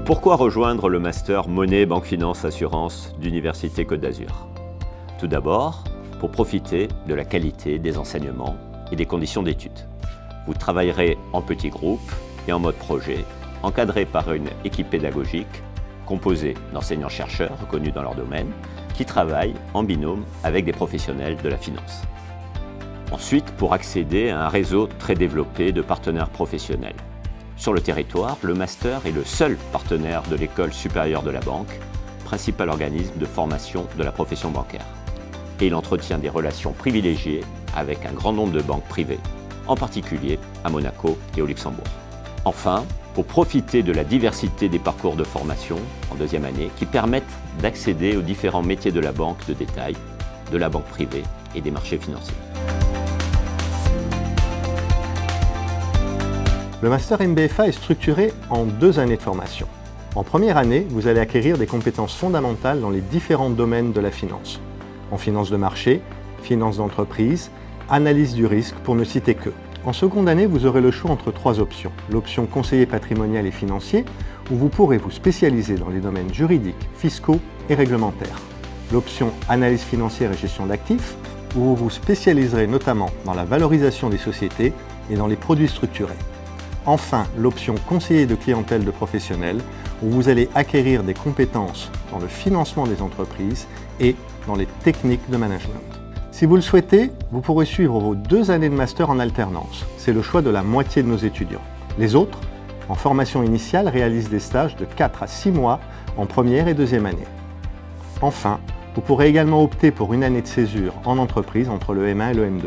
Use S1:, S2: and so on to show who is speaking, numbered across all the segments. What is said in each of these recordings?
S1: Pourquoi rejoindre le master Monnaie, Banque, Finance, Assurance d'Université Côte d'Azur? Tout d'abord, pour profiter de la qualité des enseignements et des conditions d'études. Vous travaillerez en petits groupes et en mode projet, encadré par une équipe pédagogique composée d'enseignants-chercheurs reconnus dans leur domaine, qui travaillent en binôme avec des professionnels de la finance. Ensuite, pour accéder à un réseau très développé de partenaires professionnels. Sur le territoire, le master est le seul partenaire de l'École supérieure de la banque, principal organisme de formation de la profession bancaire. Et il entretient des relations privilégiées avec un grand nombre de banques privées, en particulier à Monaco et au Luxembourg. Enfin, pour profiter de la diversité des parcours de formation en deuxième année qui permettent d'accéder aux différents métiers de la banque de détail, de la banque privée et des marchés financiers.
S2: Le Master MBFA est structuré en 2 années de formation. En première année, vous allez acquérir des compétences fondamentales dans les différents domaines de la finance. En finance de marché, finance d'entreprise, analyse du risque, pour ne citer que. En seconde année, vous aurez le choix entre 3 options. L'option conseiller patrimonial et financier, où vous pourrez vous spécialiser dans les domaines juridiques, fiscaux et réglementaires. L'option analyse financière et gestion d'actifs, où vous vous spécialiserez notamment dans la valorisation des sociétés et dans les produits structurés. Enfin, l'option conseiller de clientèle de professionnels, où vous allez acquérir des compétences dans le financement des entreprises et dans les techniques de management. Si vous le souhaitez, vous pourrez suivre vos 2 années de master en alternance. C'est le choix de la moitié de nos étudiants. Les autres, en formation initiale, réalisent des stages de 4 à 6 mois en première et deuxième année. Enfin, vous pourrez également opter pour une année de césure en entreprise entre le M1 et le M2.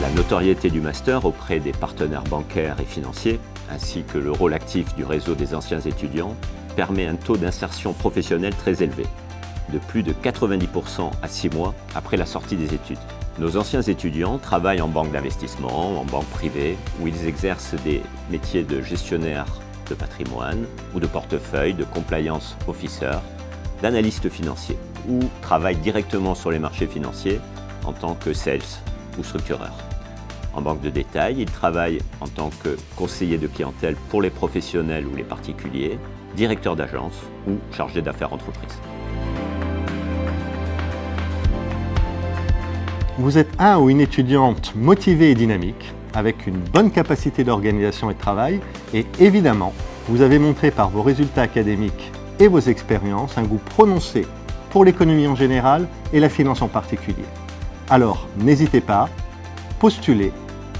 S1: La notoriété du master auprès des partenaires bancaires et financiers, ainsi que le rôle actif du réseau des anciens étudiants, permet un taux d'insertion professionnelle très élevé, de plus de 90% à 6 mois après la sortie des études. Nos anciens étudiants travaillent en banque d'investissement, en banque privée, où ils exercent des métiers de gestionnaire de patrimoine ou de portefeuille, de compliance officer, d'analyste financier, ou travaillent directement sur les marchés financiers en tant que sales ou structureurs. En banque de détail, ils travaillent en tant que conseiller de clientèle pour les professionnels ou les particuliers, directeur d'agence ou chargé d'affaires entreprise.
S2: Vous êtes un ou une étudiante motivée et dynamique, avec une bonne capacité d'organisation et de travail, et évidemment, vous avez montré par vos résultats académiques et vos expériences un goût prononcé pour l'économie en général et la finance en particulier. Alors, n'hésitez pas, postulez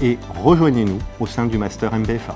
S2: et rejoignez-nous au sein du Master MBFA.